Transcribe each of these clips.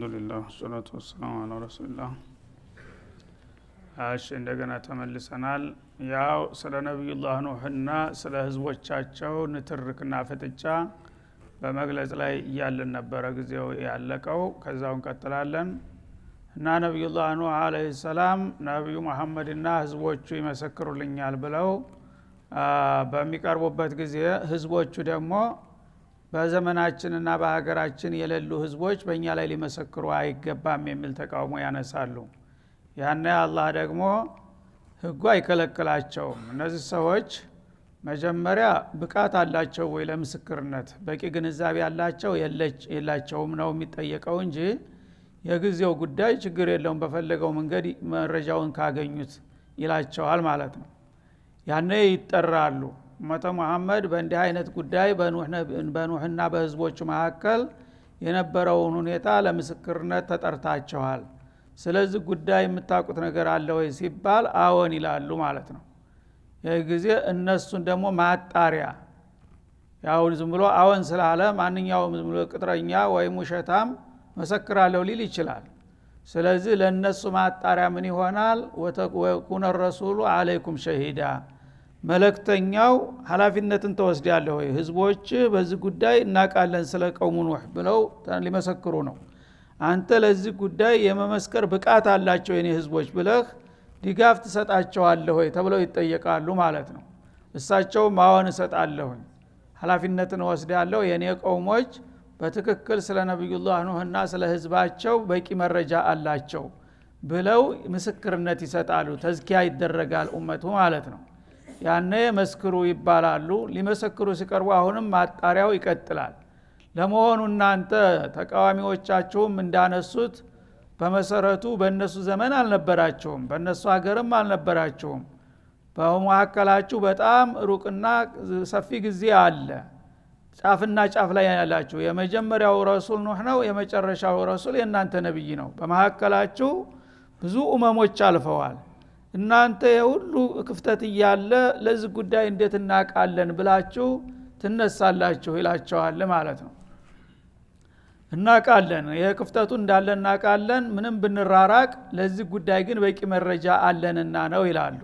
አልሐምዱሊላህ ወሰላቱ ወሰላሙ ዐላ ረሱሊላህ። እንደገና ተመልሰናል። ያው ስለ ነብዩላህ ኑህና ስለ ህዝቦቻቸው ንትርክና ፍጥጫ በመግለጽ ላይ እያለን ነበረ ጊዜው ያለቀው። ከዛው እንቀጥላለን እና ነብዩላህ ኑህ አለይሂ ሰላም ነብዩ መሐመድና ህዝቦቹ ይመሰክሩልኛል ብለው በሚቀርቡበት ጊዜ ህዝቦቹ ደግሞ በዘመናችንና በሀገራችን የሌሉ ህዝቦች በእኛ ላይ ሊመሰክሩ አይገባም የሚል ተቃውሞ ያነሳሉ። ያኔ አላህ ደግሞ ህጉ አይከለክላቸውም። እነዚህ ሰዎች መጀመሪያ ብቃት አላቸው ወይ ለምስክርነት በቂ ግንዛቤ ያላቸው የላቸውም ነው የሚጠየቀው እንጂ የጊዜው ጉዳይ ችግር የለውም በፈለገው መንገድ መረጃውን ካገኙት ይላቸዋል ማለት ነው። ያኔ ይጠራሉ። ኡመተ መሐመድ በእንዲህ አይነት ጉዳይ በኑህና በህዝቦቹ መካከል የነበረውን ሁኔታ ለምስክርነት ተጠርታቸዋል። ስለዚህ ጉዳይ የምታውቁት ነገር አለ ወይ ሲባል አዎን ይላሉ ማለት ነው። ይህ ጊዜ እነሱን ደግሞ ማጣሪያ ያው ዝም ብሎ አዎን ስላለ ማንኛውም ዝም ብሎ ቅጥረኛ ወይም ውሸታም መሰክራለሁ ሊል ይችላል። ስለዚህ ለነሱ ማጣሪያ ምን ይሆናል? ወተኩነ ረሱሉ አለይኩም ሸሂዳ፣ መልእክተኛው ኃላፊነትን ተወስዳለህ ወይ ህዝቦች በዚህ ጉዳይ እናቃለን ስለ ቀውሙ ኑህ ብለው ሊመሰክሩ ነው። አንተ ለዚህ ጉዳይ የመመስከር ብቃት አላቸው የኔ ህዝቦች ብለህ ድጋፍ ትሰጣቸዋለህ ወይ ተብለው ይጠየቃሉ ማለት ነው። እሳቸው ማወን እሰጣለሁ ኃላፊነትን ወስዳለሁ የኔ ቀውሞች በትክክል ስለ ነብዩላህ ኑህና ስለ ህዝባቸው በቂ መረጃ አላቸው ብለው ምስክርነት ይሰጣሉ። ተዝኪያ ይደረጋል ኡመቱ ማለት ነው። ያኔ መስክሩ ይባላሉ። ሊመሰክሩ ሲቀርቡ አሁንም ማጣሪያው ይቀጥላል። ለመሆኑ እናንተ ተቃዋሚዎቻችሁም እንዳነሱት በመሰረቱ በእነሱ ዘመን አልነበራችሁም፣ በእነሱ ሀገርም አልነበራችሁም። በመካከላችሁ በጣም ሩቅና ሰፊ ጊዜ አለ። ጫፍና ጫፍ ላይ ያላችሁ የመጀመሪያው ረሱል ኑህ ነው፣ የመጨረሻው ረሱል የእናንተ ነብይ ነው። በመካከላችሁ ብዙ ኡመሞች አልፈዋል። እናንተ የሁሉ ክፍተት እያለ ለዚህ ጉዳይ እንዴት እናቃለን ብላችሁ ትነሳላችሁ ይላቸዋል ማለት ነው። እናቃለን፣ ይሄ ክፍተቱ እንዳለ እናቃለን፣ ምንም ብንራራቅ ለዚህ ጉዳይ ግን በቂ መረጃ አለንና ነው ይላሉ።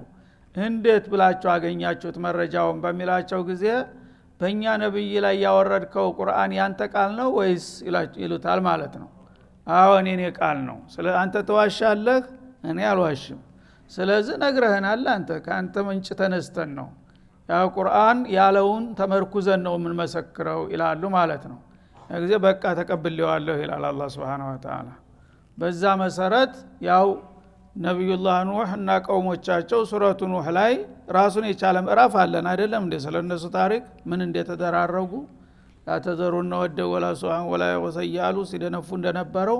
እንዴት ብላችሁ አገኛችሁት መረጃውን በሚላቸው ጊዜ በእኛ ነብይ ላይ ያወረድከው ቁርአን ያንተ ቃል ነው ወይስ ይሉታል ማለት ነው። አዎን የኔ ቃል ነው። ስለ አንተ ተዋሻለህ? እኔ አልዋሽም። ስለዚህ ነግረህናል፣ አንተ ካንተ ምንጭ ተነስተን ነው ያ ቁርአን ያለውን ተመርኩዘን ነው የምንመሰክረው ይላሉ ማለት ነው። ጊዜ በቃ ተቀብለዋለሁ ይላል አላህ Subhanahu Wa Ta'ala። በዛ መሰረት ያው ነብዩላህ ኑህ እና ቀውሞቻቸው ሱረቱ ኑህ ላይ ራሱን የቻለ ምዕራፍ አለን አይደለም እንደ ስለነሱ ታሪክ ምን እንደተደራረጉ ያተዘሩና ወደ ወላ ሱአን ወላ ወሰያሉ ሲደነፉ እንደነበረው።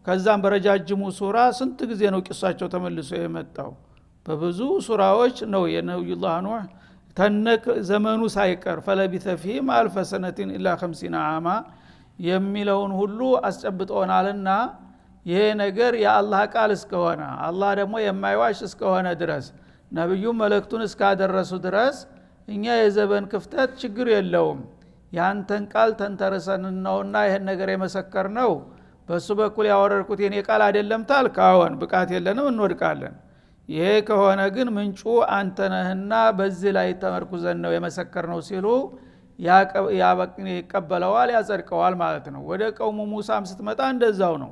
ከዛም በረጃጅሙ ሱራ ስንት ጊዜ ነው ቂሳቸው ተመልሶ የመጣው? በብዙ ሱራዎች ነው የነብዩላህ ኑህ ተነክ ዘመኑ ሳይቀር ፈለቢተ ፊህም አልፈ ሰነቲን ኢላ 50 ዓማ የሚለውን ሁሉ አስጨብጦናልና ይሄ ነገር የአላህ ቃል እስከሆነ አላህ ደግሞ የማይዋሽ እስከሆነ ድረስ ነብዩ መልእክቱን እስካደረሱ ድረስ እኛ የዘበን ክፍተት ችግር የለውም። ያንተን ቃል ተንተርሰን ነውና ይሄን ነገር የመሰከርነው በሱ በኩል ያወረድኩት የኔ ቃል አይደለም ታልካውን ብቃት የለንም እንወድቃለን። ይሄ ከሆነ ግን ምንጩ አንተ ነህና በዚህ ላይ ተመርኩዘን ነው የመሰከርነው ሲሉ ይቀበለዋል፣ ያጸድቀዋል ማለት ነው። ወደ ቀውሙ ሙሳም ስትመጣ እንደዛው ነው።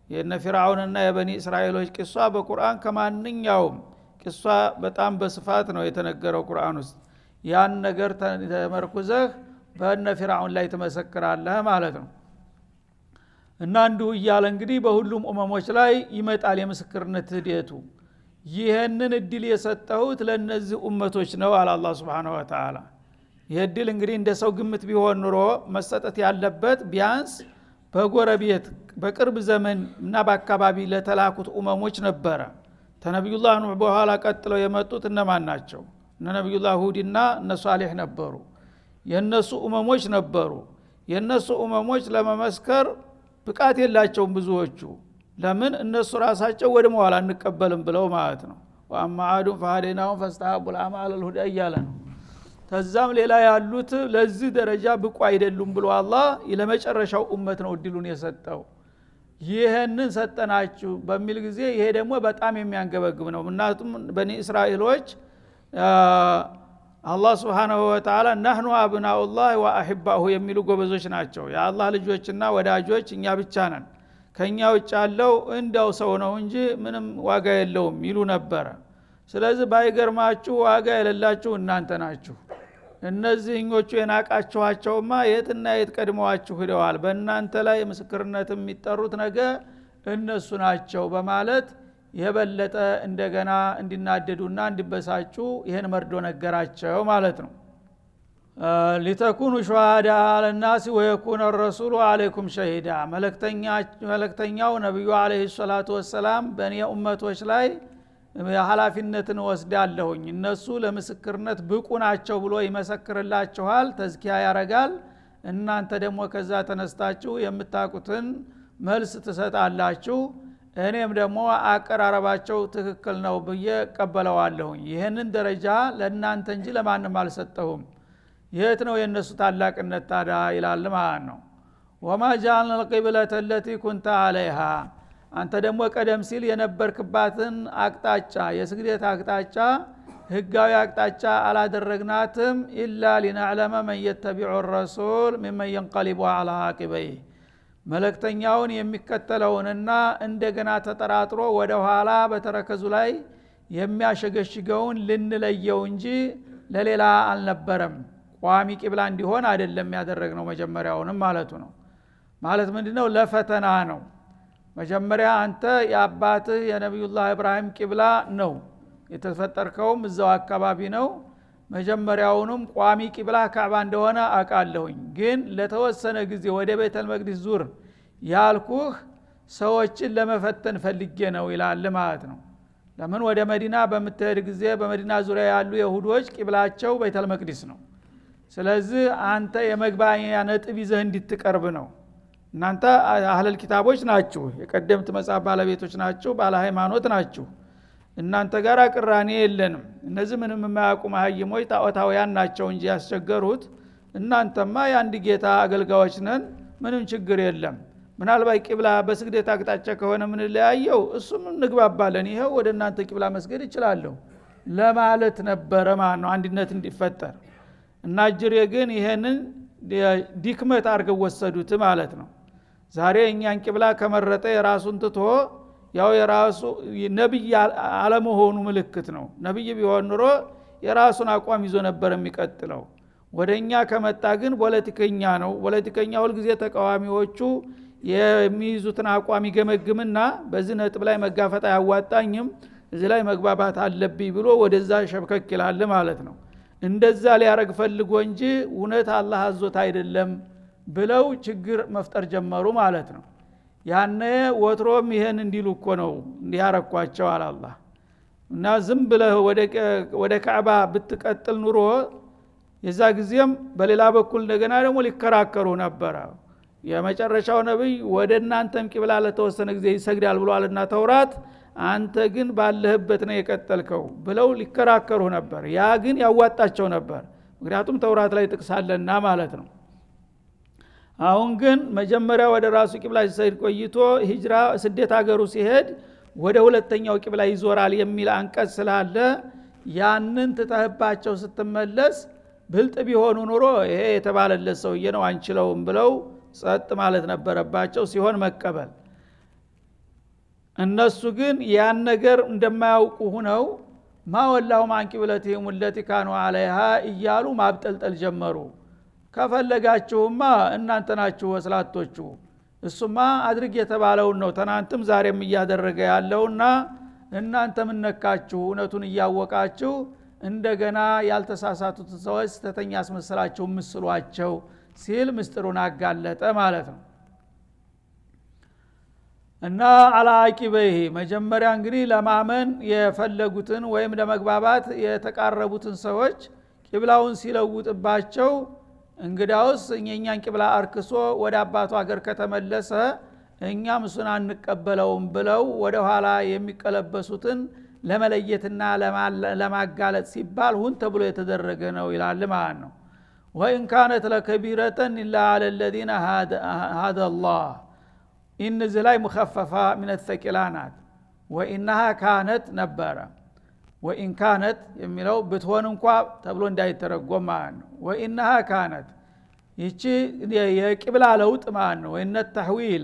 የነ ፊርዓውንና የበኒ እስራኤሎች ቂሷ በቁርአን ከማንኛውም ቂሷ በጣም በስፋት ነው የተነገረው ቁርአን ውስጥ። ያን ነገር ተመርኩዘህ በእነ ፊርዓውን ላይ ተመሰክራለህ ማለት ነው። እና እንዲሁ እያለ እንግዲህ በሁሉም ኡመሞች ላይ ይመጣል የምስክርነት ሂደቱ። ይህንን እድል የሰጠሁት ለነዚህ ኡመቶች ነው አለ አላህ Subhanahu Wa Ta'ala። ይህ እድል እንግዲህ እንደ ሰው ግምት ቢሆን ኑሮ መሰጠት ያለበት ቢያንስ በጎረቤት በቅርብ ዘመን እና በአካባቢ ለተላኩት ኡመሞች ነበረ። ተነብዩላህ ኑህ በኋላ ቀጥለው የመጡት እነማን ናቸው? እነ ነብዩላህ ሁድና እነ ሷሊህ ነበሩ። የነሱ ኡመሞች ነበሩ። የነሱ ኡመሞች ለመመስከር ብቃት የላቸውም ብዙዎቹ። ለምን? እነሱ ራሳቸው ወደ መዋላ እንቀበልም ብለው ማለት ነው። ወአማ አዱን ፈሃደናሁም ፈስተሐቡል አማ አለል ሁዳ እያለ ነው። ከዛም ሌላ ያሉት ለዚህ ደረጃ ብቁ አይደሉም ብሎ አላህ ለመጨረሻው ኡመት ነው እድሉን የሰጠው። ይሄንን ሰጠናችሁ በሚል ጊዜ ይሄ ደግሞ በጣም የሚያንገበግብ ነው። ምክንያቱም በኒ እስራኤሎች አላህ Subhanahu Wa Ta'ala ነህኑ አብናኡላህ ወአሂባሁ የሚሉ ጎበዞች ናቸው። የአላህ ልጆችና ወዳጆች እኛ ብቻ ነን፣ ከኛ ውጭ ያለው እንደው ሰው ነው እንጂ ምንም ዋጋ የለውም ይሉ ነበር። ስለዚህ ባይገርማችሁ ዋጋ የሌላችሁ እናንተ ናችሁ። እነዚህኞቹ የናቃችኋቸውማ የትና የት ቀድመዋችሁ ሄደዋል፣ በእናንተ ላይ ምስክርነት የሚጠሩት ነገር እነሱ ናቸው በማለት የበለጠ እንደገና እንዲናደዱና እንዲበሳጩ ይሄን መርዶ ነገራቸው ማለት ነው። ሊተኩኑ ሹሃዳ አለናስ ወየኩነ الرسول عليكم شهيدا መልእክተኛው ነብዩ አለይሂ ሰላቱ ወሰላም በእኔ ኡመቶች ላይ ኃላፊነትን ወስዳለሁኝ እነሱ ለምስክርነት ብቁ ናቸው ብሎ ይመሰክርላችኋል፣ ተዝኪያ ያረጋል። እናንተ ደግሞ ከዛ ተነስታችሁ የምታቁትን መልስ ትሰጣላችሁ። እኔም ደግሞ አቀራረባቸው ትክክል ነው ብዬ ቀበለዋለሁኝ። ይሄንን ደረጃ ለእናንተ እንጂ ለማንም አልሰጠሁም። የት ነው የነሱ ታላቅነት ታዲያ ይላል ማለት ነው። ወማ ጃአልና القبلة التي كنت عليها አንተ ደግሞ ቀደም ሲል የነበርክባትን አቅጣጫ የስግደት አቅጣጫ ህጋዊ አቅጣጫ አላደረግናትም ኢላ ሊነዕለመ መን የተቢዑ الرسول ممن ينقلب على عقبيه መልእክተኛውን የሚከተለውንና እንደገና ተጠራጥሮ ወደ ኋላ በተረከዙ ላይ የሚያሸገሽገውን ልንለየው እንጂ ለሌላ አልነበረም። ቋሚ ቂብላ እንዲሆን አይደለም ያደረግነው መጀመሪያውንም ማለቱ ነው። ማለት ምንድነው? ለፈተና ነው። መጀመሪያ አንተ የአባትህ የነብዩላህ ኢብራሂም ቂብላ ነው የተፈጠርከውም እዛው አካባቢ ነው። መጀመሪያውንም ቋሚ ቂብላ ካዕባ እንደሆነ አቃለሁኝ፣ ግን ለተወሰነ ጊዜ ወደ ቤተል መቅዲስ ዙር ያልኩህ ሰዎችን ለመፈተን ፈልጌ ነው ይላል ማለት ነው። ለምን ወደ መዲና በመተሄድ ጊዜ በመዲና ዙሪያ ያሉ የሁዶች ቂብላቸው ቤተል መቅዲስ ነው። ስለዚህ አንተ የመግባኛ ነጥብ ይዘህ እንድትቀርብ ነው። እናንተ አህለል ኪታቦች ናችሁ፣ የቀደምት መጽሐፍ ባለቤቶች ናችሁ፣ ባለ ሃይማኖት ናችሁ። እናንተ ጋር ቅራኔ የለንም። እነዚህ ምንም የማያውቁ መሀይሞች ጣዖታውያን ናቸው እንጂ ያስቸገሩት፣ እናንተማ የአንድ ጌታ አገልጋዮች ነን፣ ምንም ችግር የለም። ምናልባት ቂብላ በስግደት አቅጣጫ ከሆነ ምን ለያየው እሱም እንግባባለን፣ ይሄው ወደ እናንተ ቂብላ መስገድ ይችላለሁ ለማለት ነበረ ማለት ነው፣ አንድነት እንዲፈጠር። እና ጅሬ ግን ይሄንን ዲክመት አድርገው ወሰዱት ማለት ነው። ዛሬ እኛን ቂብላ ከመረጠ የራሱን ትቶ ያው የራሱ ነብይ አለመሆኑ ምልክት ነው። ነብይ ቢሆን ኑሮ የራሱን አቋም ይዞ ነበር የሚቀጥለው። ወደኛ ከመጣ ግን ፖለቲከኛ ነው። ፖለቲከኛ ሁሉ ጊዜ ተቃዋሚዎቹ የሚይዙትን አቋም ይገመግምና በዚህ ነጥብ ላይ መጋፈጥ አያዋጣኝም፣ እዚህ ላይ መግባባት አለብኝ ብሎ ወደዛ ሸብከክ ይላል ማለት ነው። እንደዛ ሊያረግ ፈልጎ እንጂ እውነት አላህ አዞት አይደለም ብለው ችግር መፍጠር ጀመሩ ማለት ነው። ያነ ወትሮም ይሄን እንዲሉ እኮ ነው እንዲያረኳቸው አላህ። እና ዝም ብለህ ወደ ካዕባ ብትቀጥል ኑሮ የዛ ጊዜም በሌላ በኩል እንደገና ደግሞ ሊከራከሩ ነበር። የመጨረሻው ነብይ ወደ እናንተም ቂብላ ለተወሰነ ጊዜ ይሰግዳል ብሏልና ተውራት፣ አንተ ግን ባለህበት ነው የቀጠልከው ብለው ሊከራከሩ ነበር። ያ ግን ያዋጣቸው ነበር፣ ምክንያቱም ተውራት ላይ ጥቅሳለና ማለት ነው። አሁን ግን መጀመሪያ ወደ ራሱ ቂብላ ሲሰግድ ቆይቶ ሂጅራ ስደት ሀገሩ ሲሄድ ወደ ሁለተኛው ቂብላ ይዞራል የሚል አንቀጽ ስላለ ያንን ትተህባቸው ስትመለስ ብልጥ ቢሆኑ ኑሮ ይሄ የተባለለት ሰውዬ ነው አንችለውም ብለው ጸጥ ማለት ነበረባቸው፣ ሲሆን መቀበል። እነሱ ግን ያን ነገር እንደማያውቁ ሆነው ማወላሁም አን ቂብለቲሂም التي كانوا عليها እያሉ ማብጠልጠል ጀመሩ። ከፈለጋችሁማ እናንተ ናችሁ ወስላቶቹ፣ እሱማ አድርግ የተባለውን ነው ተናንተም ዛሬም እያደረገ ያለውና እናንተ ምን ነካችሁ? እውነቱን እያወቃችሁ እንደገና ያልተሳሳቱት ሰዎች ስተተኛ አስመስላችሁ ምስሏቸው ሲል ምስጥሩን አጋለጠ ማለት ነው። እና አላቂበይ መጀመሪያ እንግዲህ ለማመን የፈለጉትን ወይም ለመግባባት የተቃረቡትን ሰዎች ቂብላውን ሲለውጥባቸው እንግዳውስ እኛን ቂብላ አርክሶ ወደ አባቱ ሀገር ከተመለሰ እኛም እሱን አንቀበለውም ብለው ወደ ኋላ የሚቀለበሱትን ለመለየትና ለማጋለጥ ሲባል ሁን ተብሎ የተደረገ ነው ይላል ማለት ነው። ወኢን ካነት ለከቢረተን ኢላ አለ الذين هدى الله እነዚህ ላይ ሙኸፈፋ ምን الثقلانات وانها كانت ነበረ ወኢን ካነት የሚለው ብትሆን እንኳን ተብሎ እንዳይተረጎም ማለት ነው። ወኢንها كانت ይቺ የቂብላ ለውጥ ማለት ነው። ወኢነ التحويل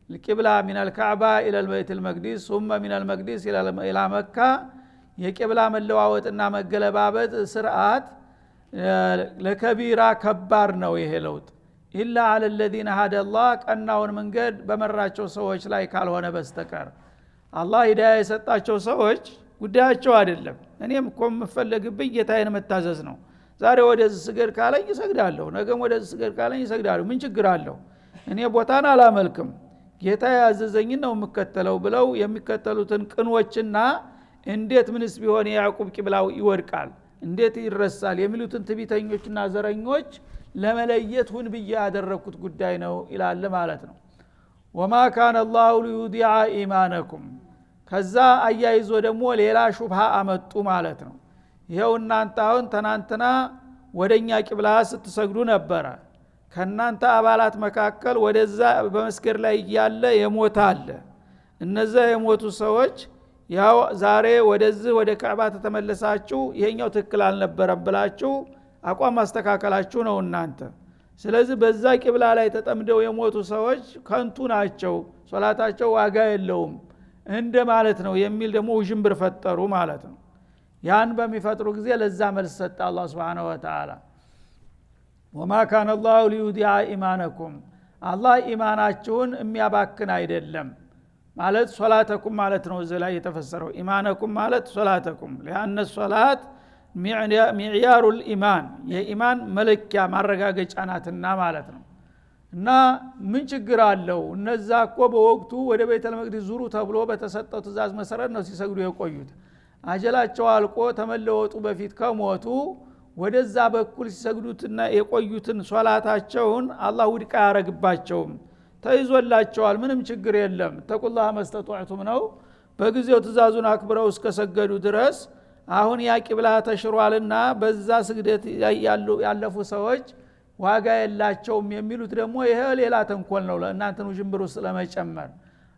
القبلة من الكعبة إلى البيت المقدس ثم من المقدس إلى مكة የቂብላ መለዋወጥና መገለባበጥ ስርዓት ለከቢራ ከባድ ነው ይሄ ለውጥ ኢላ على الذين هدى الله ቀናውን መንገድ በመራቸው ሰዎች ላይ ካልሆነ በስተቀር አላህ ሂዳያ የሰጣቸው ሰዎች ጉዳያቸው አይደለም። እኔም እኮ የምፈልግብኝ ጌታዬን መታዘዝ ነው። ዛሬ ወደዚህ ስገድ ካለኝ እሰግዳለሁ፣ ነገም ወደዚህ ስገድ ካለኝ እሰግዳለሁ። ምን ችግር አለው? እኔ ቦታን አላመልክም፣ ጌታ ያዘዘኝን ነው የምከተለው ብለው የሚከተሉትን ቅኖችና እንዴት ምንስ ቢሆን የያዕቁብ ቂብላው ይወድቃል እንዴት ይረሳል የሚሉትን ትቢተኞችና ዘረኞች ለመለየት ሁን ብዬ ያደረኩት ጉዳይ ነው ይላል ማለት ነው። ወማ ካነ አላሁ ሊዩዲዓ ኢማነኩም ከዛ አያይዞ ደግሞ ሌላ ሹብሃ አመጡ ማለት ነው። ይሄው እናንተ አሁን ተናንተና ወደኛ ቂብላ ስትሰግዱ ነበረ። ከናንተ አባላት መካከል ወደዛ በመስገድ ላይ ያለ የሞተ አለ። እነዛ የሞቱ ሰዎች ያው ዛሬ ወደዚህ ወደ ካዕባ ተመለሳችሁ ይሄኛው ትክክል አልነበረም ብላችሁ አቋም ማስተካከላችሁ ነው እናንተ። ስለዚህ በዛ ቂብላ ላይ ተጠምደው የሞቱ ሰዎች ከንቱ ናቸው፣ ሶላታቸው ዋጋ የለውም እንደ ማለት ነው የሚል ደግሞ ውዥንብር ፈጠሩ ማለት ነው። ያን በሚፈጥሩ ጊዜ ለዛ መልስ ሰጠ አላህ Subhanahu Wa Ta'ala። ወማ ካነ አላሁ ሊዩዲዓ ኢማነኩም አላህ ኢማናችሁን የሚያባክን አይደለም ማለት ሶላተኩም ማለት ነው። እዚህ ላይ የተፈሰረው ኢማነኩም ማለት ሶላተኩም ለአነ ሶላት ሚዕያሩል ኢማን የኢማን መለኪያ ማረጋገጫ ናትና ማለት ነው። እና ምን ችግር አለው? እነዛ እኮ በወቅቱ ወደ ቤተል መቅደስ ዙሩ ተብሎ በተሰጠው ትእዛዝ መሰረት ነው ሲሰግዱ የቆዩት። አጀላቸው አልቆ ተመለወጡ በፊት ከሞቱ ወደዛ በኩል ሲሰግዱትና የቆዩትን ሶላታቸውን አላህ ውድቅ አያረግባቸውም፣ ተይዞላቸዋል። ምንም ችግር የለም። ተቁላህ መስተጧዕቱም ነው። በጊዜው ትእዛዙን አክብረው እስከሰገዱ ድረስ አሁን ያ ቂብላ ተሽሯልና በዛ ስግደት ያለፉ ሰዎች ዋጋ የላቸውም የሚሉት ደግሞ ይሄ ሌላ ተንኮል ነው ለእናንተን ውዥንብር ውስጥ ለመጨመር።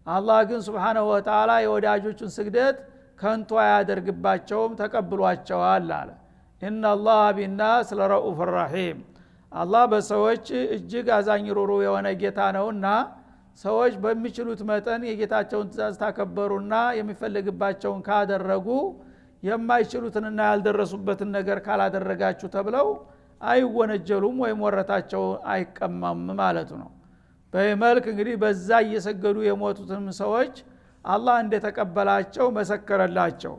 አላህ ግን Subhanahu Wa Ta'ala የወዳጆቹን ስግደት ከንቱ አያደርግባቸውም፣ ተቀብሏቸዋል አለ። ኢነላህ ቢናስ ለረኡፍ ረሂም አላህ በሰዎች እጅግ አዛኝ ሩሩ የሆነ ጌታ ነውና ሰዎች በሚችሉት መጠን የጌታቸውን ትእዛዝ ታከበሩና የሚፈልግባቸውን ካደረጉ የማይችሉትንና ያልደረሱበትን ነገር ካላደረጋችሁ ተብለው አይወነጀሉም ወይም ወረታቸው አይቀማም ማለቱ ነው። በመልክ እንግዲህ በዛ እየሰገዱ የሞቱትን ሰዎች አላህ እንደተቀበላቸው መሰከረላቸው።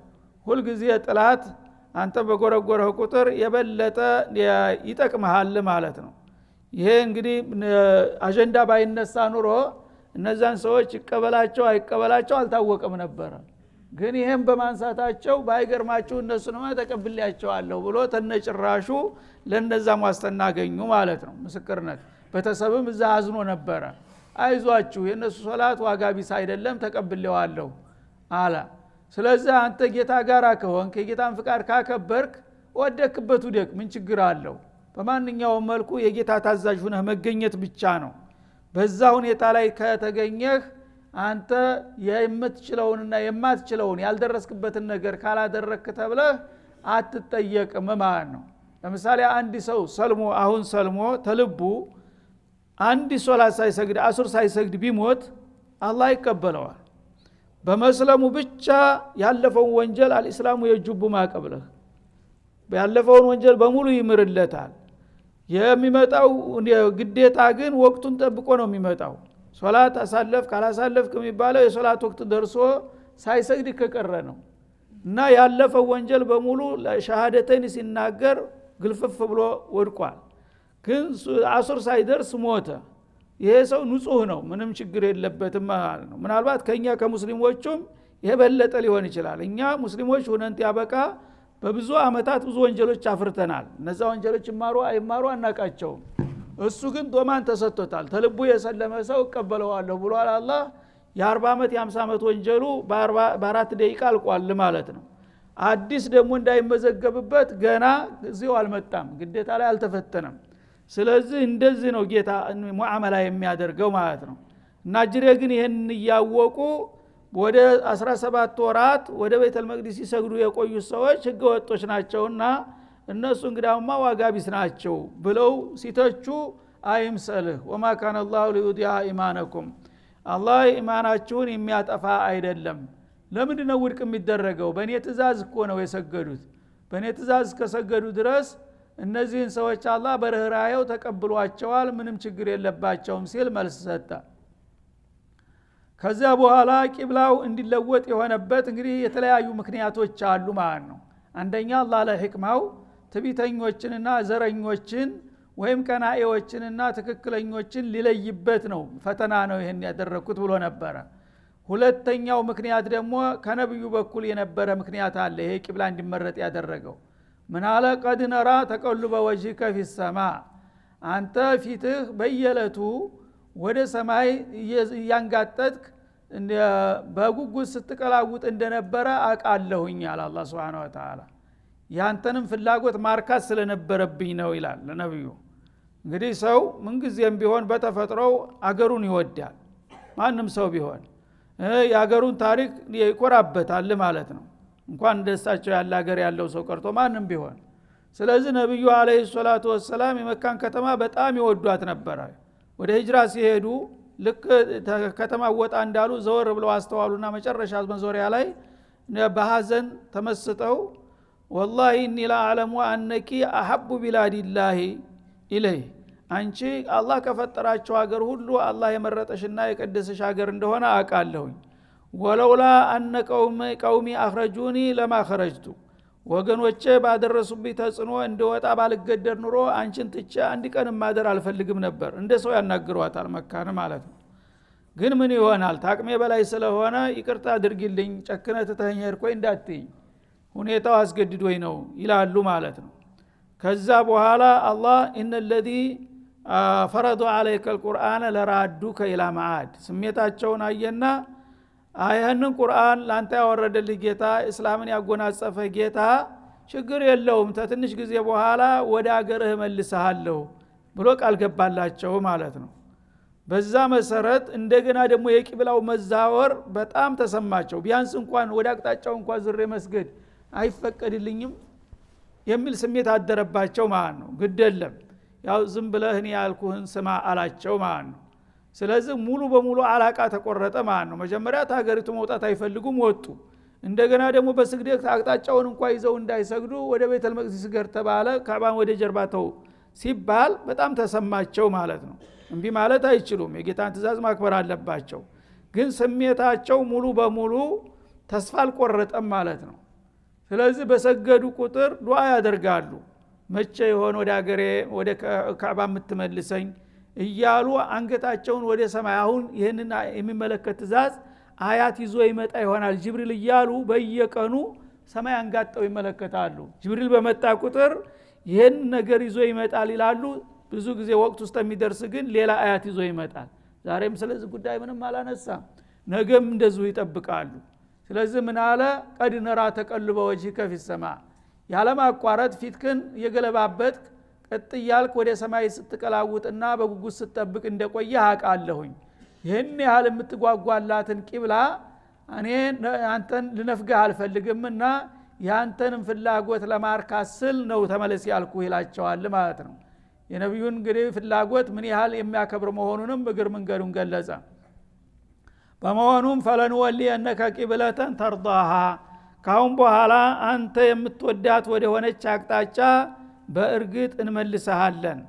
ሁል ጊዜ ጥላት አንተ በጎረጎረህ ቁጥር የበለጠ ይጠቅምሃል ማለት ነው። ይሄ እንግዲህ አጀንዳ ባይነሳ ኑሮ እነዛን ሰዎች ይቀበላቸው አይቀበላቸው አልታወቀም ነበር። ግን ይሄን በማንሳታቸው ባይገርማችሁ እነሱንማ ተቀብያቸዋለሁ ብሎ ተነጭራሹ ለነዛም ዋስትና አገኙ ማለት ነው። ምስክርነት በተሰብም እዛ አዝኖ ነበረ። አይዟችሁ የነሱ ሶላት ዋጋ ቢስ አይደለም ተቀብለዋለሁ አለ። ስለዚህ አንተ ጌታ ጋር ከሆንክ የጌታን ፍቃድ ካከበርክ ወደክበት ውደክ ምን ችግር አለው? በማንኛውም መልኩ የጌታ ታዛዥ ሆነህ መገኘት ብቻ ነው። በዛ ሁኔታ ላይ ከተገኘህ አንተ የምትችለውንና የማትችለውን ያልደረስክበትን ነገር ካላደረክ ተብለህ አትጠየቅም ማለት ነው። ለምሳሌ አንድ ሰው ሰልሞ ተልቡ አንድ ሶላት ሳይሰግድ አሱር ሳይሰግድ ቢሞት አላህ ይቀበለዋል። በመስለሙ ብቻ ያለፈውን ወንጀል አልእስላሙ የጁቡ ማቀብለህ ያለፈውን ወንጀል በሙሉ ይምርለታል። የሚመጣው ግዴታ ግን ወቅቱን ጠብቆ ነው የሚመጣው። ሶላት አሳለፍ ካላሳለፍክ የሚባለው የሶላት ወቅት ደርሶ ሳይሰግድ ከቀረ ነው። እና ያለፈው ወንጀል በሙሉ ለሸሃደተን ሲናገር ግልፍፍ ብሎ ወድቋል። ግን አሱር ሳይደርስ ሞተ። ይሄ ሰው ንጹህ ነው፣ ምንም ችግር የለበትም ማለት ነው። ምናልባት ከኛ ከሙስሊሞቹም የበለጠ ሊሆን ይችላል። እኛ ሙስሊሞች ሆነን ያበቃ በብዙ አመታት ብዙ ወንጀሎች አፍርተናል። እነዛ ወንጀሎች ይማሩ አይማሩ አናቃቸውም። እሱ ግን ዶማን ተሰጥቶታል። ተልቡ የሰለመ ሰው እቀበለዋለሁ ብሏል አላህ። የ40 አመት የ50 አመት ወንጀሉ በ4 ደቂቃ አልቋል ማለት ነው። አዲስ ደግሞ እንዳይመዘገብበት ገና እዚሁ አልመጣም፣ ግዴታ ላይ አልተፈተነም። ስለዚህ እንደዚህ ነው ጌታ ሙዓመላ የሚያደርገው ማለት ነው። እና ጅሬ ግን ይሄን ያወቁ ወደ 17 ወራት ወደ ቤተል መቅዲስ ሲሰግዱ የቆዩ ሰዎች ህገወጦች ናቸውና እነሱ እንግዳውማ ዋጋ ቢስ ናቸው ብለው ሲተቹ አይምሰልህ ወማ ካነ አላሁ ሊዩዲዓ ኢማነኩም አላህ ኢማናችሁን የሚያጠፋ አይደለም ለምንድነው ውድቅ የሚደረገው በእኔ ትእዛዝ እኮ ነው የሰገዱት በእኔ ትእዛዝ ከሰገዱ ድረስ እነዚህን ሰዎች አላህ በርህራሄው ተቀብሏቸዋል ምንም ችግር የለባቸውም ሲል መልስ ሰጠ ከዛ በኋላ ቂብላው እንዲለወጥ የሆነበት እንግዲህ የተለያዩ ምክንያቶች አሉ ማለት ነው አንደኛ አላህ ለህክማው ትቢተኞችንና ዘረኞችን ወይም ቀናኤዎችንና ትክክለኞችን ሊለይበት ነው ፈተና ነው ይሄን ያደረኩት ብሎ ነበር ሁለተኛው ምክንያት ደግሞ ከነብዩ በኩል የነበረ ምክንያት አለ ይሄ ቂብላ እንዲመረጥ ያደረገው ምን አለ ቀድ ነራ ተቀልበ ወጅከ في السماء አንተ ፊትህ በየለቱ ወደ ሰማይ ያንጋጠጥክ በጉጉት ስትቀላውጥ እንደነበረ አቃለሁኝ አለ አላህ Subhanahu Wa Ta'ala ያንተንም ፍላጎት ማርካት ስለነበረብኝ ነው ይላል ለነብዩ እንግዲህ ሰው ምን ጊዜም ቢሆን በተፈጥሮው አገሩን ይወዳል ማንም ሰው ቢሆን የአገሩን ታሪክ ይኮራበታል ማለት ነው እንኳን እንደሳቸው ያለ ሀገር ያለው ሰው ቀርቶ ማንም ቢሆን ስለዚህ ነብዩ አለይሂ ሰላቱ ወሰለም የመካን ከተማ በጣም ይወዷት ነበር ወደ ሂጅራ ሲሄዱ ልክ ከተማ ወጣ እንዳሉ ዘወር ብለው አስተዋሉና መጨረሻ መዞሪያ ላይ በሐዘን ተመስጠው والله اني لا اعلم انك احب بلاد الله اليه አንቺ አላህ ከፈጠራቸው ሀገር ሁሉ አላህ የመረጠሽና የቀደሰሽ ሀገር እንደሆነ አውቃለሁኝ ወለውላ አነ ቀውሚ አخرجوني لما خرجت ወገኖቼ ባደረሱብኝ ተጽኖ እንደወጣ ባልገደር ኑሮ አንቺን ትቼ አንድ ቀን ማደር አልፈልግም ነበር እንደ ሰው ያናግሯታል መካነ ማለት ነው ግን ምን ይሆናል ታቅሜ በላይ ስለሆነ ይቅርታ አድርጊልኝ ጨክነ ተተኛ ሄድኩኝ እንዳትይ ሁኔታው አስገድዶኝ ነው ይላሉ ማለት ነው ከዛ በኋላ አላህ ኢነ الذي فرض عليك القرآن لرادوك الى معاد ስሜታቸውን አየና አይህንን ቁርአን ላንተ ያወረደልህ ጌታ እስላምን ያጎናጸፈ ጌታ ችግር የለውም ተትንሽ ጊዜ በኋላ ወደ አገርህ መልሰሃለሁ ብሎ ቃል ገባላቸው ማለት ነው በዛ መሰረት እንደገና ደግሞ የቂብላው መዛወር በጣም ተሰማቸው ቢያንስ እንኳን ወደ አቅጣጫው እንኳን ዝሬ መስገድ አይፈቀድልኝም የሚል ስሜት አደረባቸው ማለት ነው ግደለም ያው ዝም ብለህ እኔ ያልኩህን ስማ አላቸው ማለት ነው ስለዚህ ሙሉ በሙሉ አላቃ ተቆረጠ ማለት ነው መጀመሪያ ታገሪቱ መውጣት አይፈልጉም ወጡ እንደገና ደግሞ በስግደት አቅጣጫውን እንኳን ይዘው እንዳይሰግዱ ወደ ቤተል መቅዲስ ገር ተባለ ካዕባን ወደ ጀርባተው ሲባል በጣም ተሰማቸው ማለት ነው እንቢ ማለት አይችሉም የጌታን ትእዛዝ ማክበር አለባቸው ግን ስሜታቸው ሙሉ በሙሉ ተስፋ አልቆረጠም ማለት ነው ስለዚህ በሰገዱ ቁጥር ዱዓ ያደርጋሉ መቼ ይሆን ወደ አገሬ ወደ ካዕባ የምትመልሰኝ እያሉ አንገታቸውን ወደ ሰማይ አሁን ይሄንን የሚመለከት ትእዛዝ አያት ይዞ ይመጣ ይሆናል ጅብሪል እያሉ በየቀኑ ሰማይ አንጋጠው ይመለከታሉ ጅብሪል በመጣ ቁጥር ይሄን ነገር ይዞ ይመጣል ይላሉ ብዙ ጊዜ ወቅቱ ውስጥ የሚደርስ ግን ሌላ አያት ይዞ ይመጣል ዛሬም ስለዚህ ጉዳይ ምንም አላነሳም ነገም እንደዚሁ ይጠብቃሉ ስለዚህ ምን አለ ቀድ ነራ ተቀልበ ወጅከ في السماء ያለማቋረጥ ፊትክን የገለባበት ቀጥ ያልክ ወደ ሰማይ ስትቀላውጥና በጉጉት ስትጠብቅ እንደቆየህ አውቃለሁኝ ይሄን ያህል የምትጓጓላትን ቂብላ እኔ አንተን ልነፍግህ አልፈልግምና ያንተንም ፍላጎት ለማርካት ስል ነው ተመለስ ያልኩህ ይላቸዋል ማለት ነው የነብዩን እንግዲህ ፍላጎት ምን ያህል የሚያከብር መሆኑንም እግር መንገዱን ገለጸ በመሆኑም ፈለንወሊየነከ ቂብለተን ተርዳሃ ካሁን በኋላ አንተ የምትወዳት ወደ ሆነች አቅጣጫ በእርግጥ እንመልሰሃለን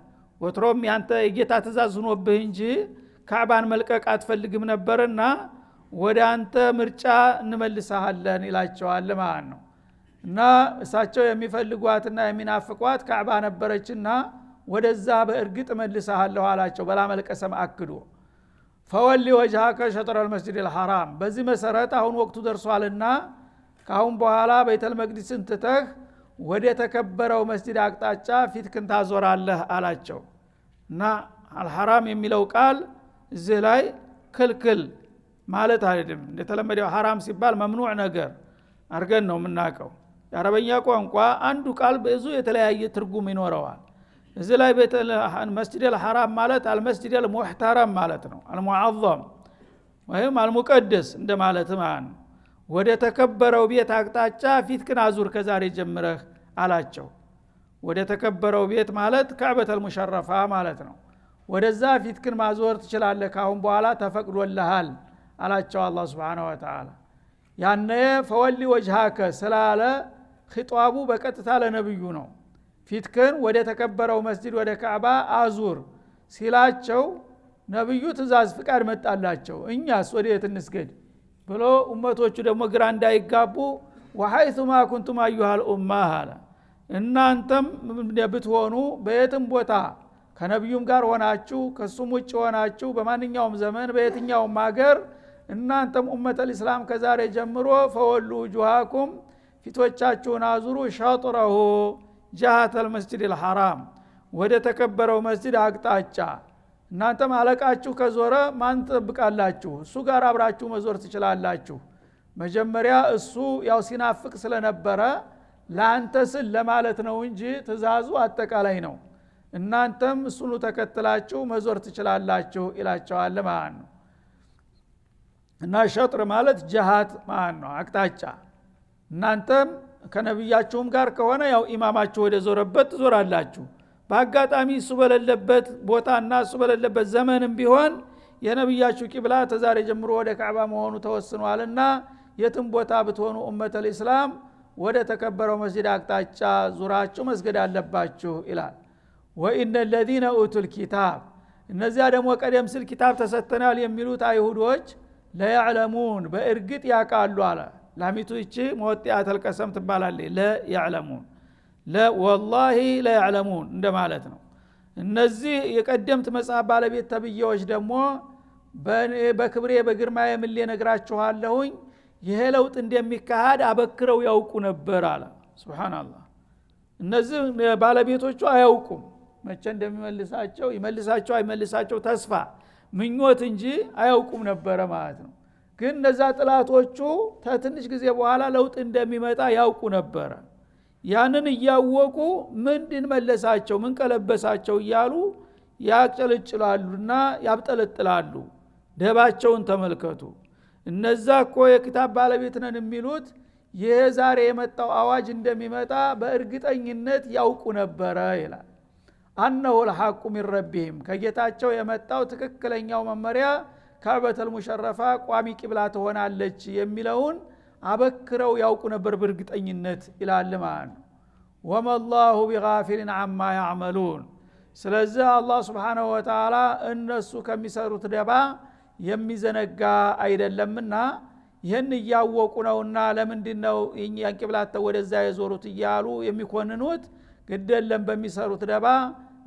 ወትሮም ያንተ የጌታ ትእዛዝ ሆኖብህ እንጂ ካዕባን መልቀቅ አትፈልግም ነበርና ወደ አንተ ምርጫ እንመልሰሃለን ይላቸዋል ማለት ነው እና እሳቸው የሚፈልጓትና የሚናፍቋት ካዕባ ነበረችና ወደዛ በእርግጥ መልሰሃለሁ አላቸው በላ መልቀሰም አክዶ ፈወሊ ወጅሃከ ሸጥረ المسجد الحرام በዚህ መሰረት አሁን ወቅቱ ደርሷልና ካሁን በኋላ ቤተል መቅዲስን ትተህ ወደ ተከበረው መስጂድ አቅጣጫ ፊትክን ታዞራለህ አላቸው እና አልሐራም የሚለው ቃል እዚህ ላይ ክልክል ማለት አይደለም እንደተለመደው ሐራም ሲባል መምኑዕ ነገር አርገን ነው የምናውቀው የአረበኛ ቋንቋ አንዱ ቃል ብዙ የተለያየ ትርጉም ይኖረዋል እዚህ ላይ ቤተል መስጂድ አልሐራም ማለት አልመስጂድ አልሙህተረም ማለት ነው አልሙዓዘም ወይም አልሙቀደስ እንደማለት ማለት ነው። ወደ ተከበረው ቤት አቅጣጫ ፊትክን አዙር ከዛሬ ጀምረህ አላቸው። ወደ ተከበረው ቤት ማለት ከዕበተል ሙሸረፋ ማለት ነው። ወደዛ ፊትክን ማዞር ትችላለህ ካሁን በኋላ ተፈቅዶልሃል አላቸው አላህ Subhanahu Wa Ta'ala። ያነ ፈወሊ ወጅሃከ ስላለ ኺጧቡ በቀጥታ ለነብዩ ነው። ፊትክን ወደ ተከበረው መስጂድ ወደ ካዕባ አዙር ሲላቸው ነብዩ ትእዛዝ ፍቃድ መጣላቸው። እኛስ ወዴት እንስገድ ብሎ ኡመቶቹ ደግሞ ግራ እንዳይጋቡ ወሐይቱማ ኩንቱም አዩሃል ኡማ አለ። እናንተም ብትሆኑ በየትም ቦታ ከነብዩም ጋር ሆናችሁ ከሱም ውጭ ሆናችሁ በማንኛውም ዘመን በየትኛውም ሀገር እናንተም ኡመተል እስላም ከዛሬ ጀምሮ ፈወሉ ጁሃኩም ፊቶቻችሁን አዙሩ ሻጥረሁ ጃሃተል መስጂድል ሐራም ወደ ተከበረው መስጂድ አቅጣጫ። እናንተም አለቃችሁ ከዞረ ማን ተጠብቃላችሁ? እሱ ጋር አብራችሁ መዞር ትችላላችሁ። መጀመሪያ እሱ ያው ሲናፍቅ ስለነበረ ላንተ ስል ለማለት ነው እንጂ ትእዛዙ አጠቃላይ ነው። እናንተም እሱኑ ተከትላችሁ መዞር ትችላላችሁ ይላቸዋል ማለት ነው። እና ሸጥር ማለት ጃሃት ማለት ነው አቅጣጫ። እናንተም ከነብያችሁም ጋር ከሆነ ያው ኢማማችሁ ወደ ዞረበት ትዞራላችሁ። በአጋጣሚ እሱ በሌለበት ቦታና እሱ በሌለበት ዘመንም ቢሆን የነብያችሁ ቂብላ ተዛሬ ጀምሮ ወደ ካዕባ መሆኑ ተወስኗልና የትም ቦታ ብትሆኑ ኡመተል እስላም ወደ ተከበረው መስጂድ አቅጣጫ ዙራችሁ መስገድ አለባችሁ ይላል። ወኢነ الذين اوتوا الكتاب እነዚያ ደግሞ ቀደም ሲል ኪታብ ተሰጥተናል የሚሉት አይሁዶች ለያዕለሙን በእርግጥ ያቃሉ አለ። ላሚቱ እቺ መወጢአተል ቀሰም ትባላለች። ለያዕለሙን ለወላሂ ለያዕለሙን እንደማለት ነው። እነዚህ የቀደምት መጽሐፍ ባለቤት ተብዬዎች ደግሞ በክብሬ በግርማዬ ምሌ ነግራችኋለሁኝ ይሄ ለውጥ እንደሚካሄድ አበክረው ያውቁ ነበር አለ። ሱብሃንአላህ። እነዚህ ባለቤቶቹ አያውቁም መቼ እንደሚመልሳቸው ይመልሳቸው አይመልሳቸው ተስፋ ምኞት እንጂ አያውቁም ነበር ማለት ነው። ግን እነዛ ጥላቶቹ ከትንሽ ጊዜ በኋላ ለውጥ እንደሚመጣ ያውቁ ነበር። ያንን እያወቁ ምንድን መለሳቸው ምን ቀለበሳቸው እያሉ ያጨለጭላሉና ያብጠለጥላሉ። ደባቸውን ተመልከቱ። እነዛ እኮ የኪታብ ባለቤት ነን የሚሉት ይሄ ዛሬ የመጣው አዋጅ እንደሚመጣ በእርግጠኝነት ያውቁ ነበረ ይላል። አነሁ الحق من ربهم ከጌታቸው የመጣው ትክክለኛው መመሪያ ካዕበተል ሙሸረፋ ቋሚ ቂብላ ትሆናለች የሚለውን አበክረው ያውቁ ነበር በእርግጠኝነት ይላል ማለት ነው። ወመላሁ ቢጋፊልን አማ ያዕመሉን። ስለዚህ አላህ Subhanahu Wa Ta'ala እነሱ ከሚሰሩት ደባ የሚዘነጋ አይደለምና ይህን እያወቁ ነውና ለምንድነው የኛን ቂብላ ወደዛ የዞሩት እያሉ የሚኮንኑት? ግደለም በሚሰሩት ደባ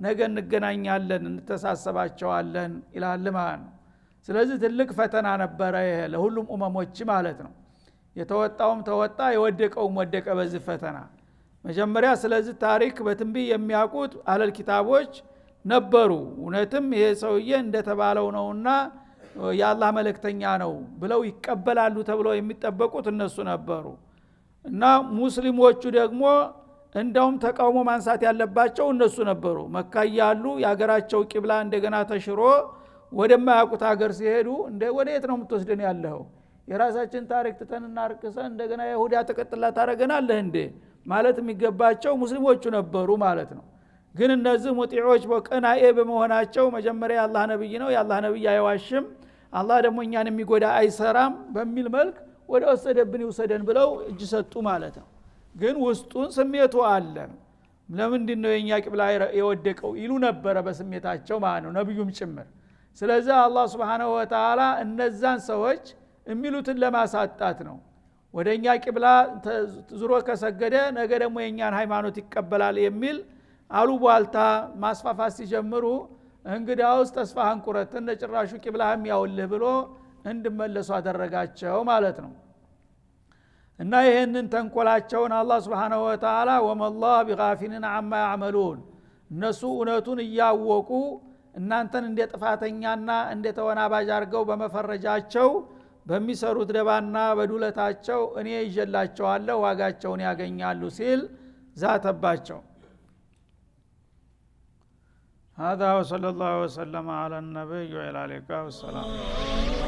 ነገ እንገናኛለን እንተሳሰባቸዋለን ይላል ማለት ነው። ስለዚህ ትልቅ ፈተና ነበረ ይሄ ለሁሉም ኡመሞች ማለት ነው። የተወጣውም ተወጣ የወደቀውም ወደቀ በዚህ ፈተና። መጀመሪያ ስለዚህ ታሪክ በትንቢት የሚያውቁት አለል ኪታቦች ነበሩ። እውነትም ይሄ ሰውዬ እንደተባለው ነውና የአላህ መልእክተኛ ነው ብለው ይቀበላሉ ተብለው የሚጠበቁት እነሱ ነበሩ። እና ሙስሊሞቹ ደግሞ እንደውም ተቃውሞ ማንሳት ያለባቸው እነሱ ነበሩ። መካ ያሉ ያገራቸው ቂብላ እንደገና ተሽሮ ወደማያውቁት ሀገር ሲሄዱ ወዴት ነው የምትወስደን ያለው? የራሳችን ታሪክ ተተንና አርክሰን እንደገና ይሁዳ ተቀጥላ ታረገናለህ እንዴ ማለት የሚገባቸው ሙስሊሞቹ ነበሩ ማለት ነው። ግን እነዚህ ሙጢዎች በቀናኤ በመሆናቸው መጀመሪያ የአላህ ነብይ ነው የአላህ ነብይ አይዋሽም አላህ ደግሞ እኛን የሚጎዳ አይሰራም በሚል መልክ ወደ ወሰደብን ይወሰደን ብለው እጅ ሰጡ ማለት ነው። ግን ውስጡን ስሜቱ አለ። ለምንድን ነው የኛ ቂብላ የወደቀው ይሉ ነበረ በስሜታቸው ማለት ነው ነብዩም ጭምር። ስለዚህ አላህ Subhanahu Wa Ta'ala እነዛን ሰዎች የሚሉትን ለማሳጣት ነው። ወደኛ ቂብላ ዙሮ ከሰገደ ነገ ደግሞ የኛን ሃይማኖት ይቀበላል የሚል አሉባልታ ማስፋፋት ሲጀምሩ እንግዲያውስ ተስፋህን ቁረጥ እንደጭራሹ ቂብላህም ያውልህ ብሎ እንድመለሱ አደረጋቸው ማለት ነው። እና ይሄንን ተንኮላቸውን አላህ Subhanahu Wa Ta'ala ወመላሁ ቢጋፊልን አማ ያዕመሉን እነሱ እውነቱን እያወቁ እናንተን እንደ ጥፋተኛና እንደ ተወናባጅ አድርገው በመፈረጃቸው በሚሰሩት ደባና በዱለታቸው እኔ ይጀላቸዋለሁ ዋጋቸውን ያገኛሉ ሲል ዛተባቸው። هذا وصلى الله وسلم على النبي وعلى اله وصحبه